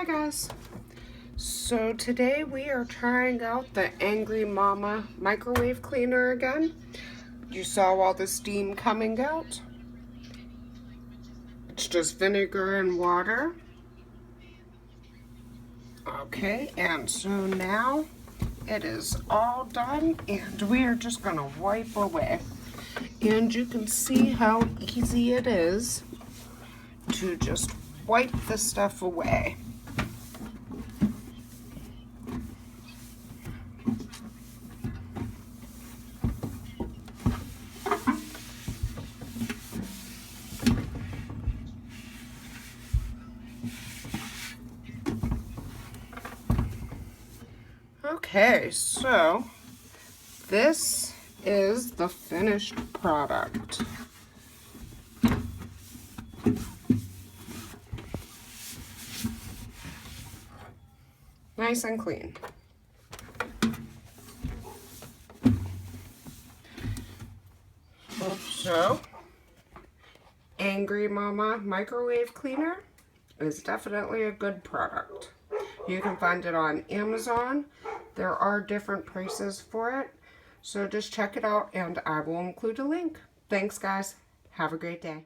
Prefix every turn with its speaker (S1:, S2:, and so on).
S1: Hi guys. So today we are trying out the Angry Mama microwave cleaner again. You saw all the steam coming out. It's just vinegar and water. Okay, and so now it is all done and we are just gonna wipe away. And you can see how easy it is to just wipe the stuff away. Okay, so this is the finished product. Nice and clean. So, Angry Mama microwave cleaner is definitely a good product. You can find it on Amazon. There are different prices for it. So just check it out and I will include a link. Thanks guys. Have a great day.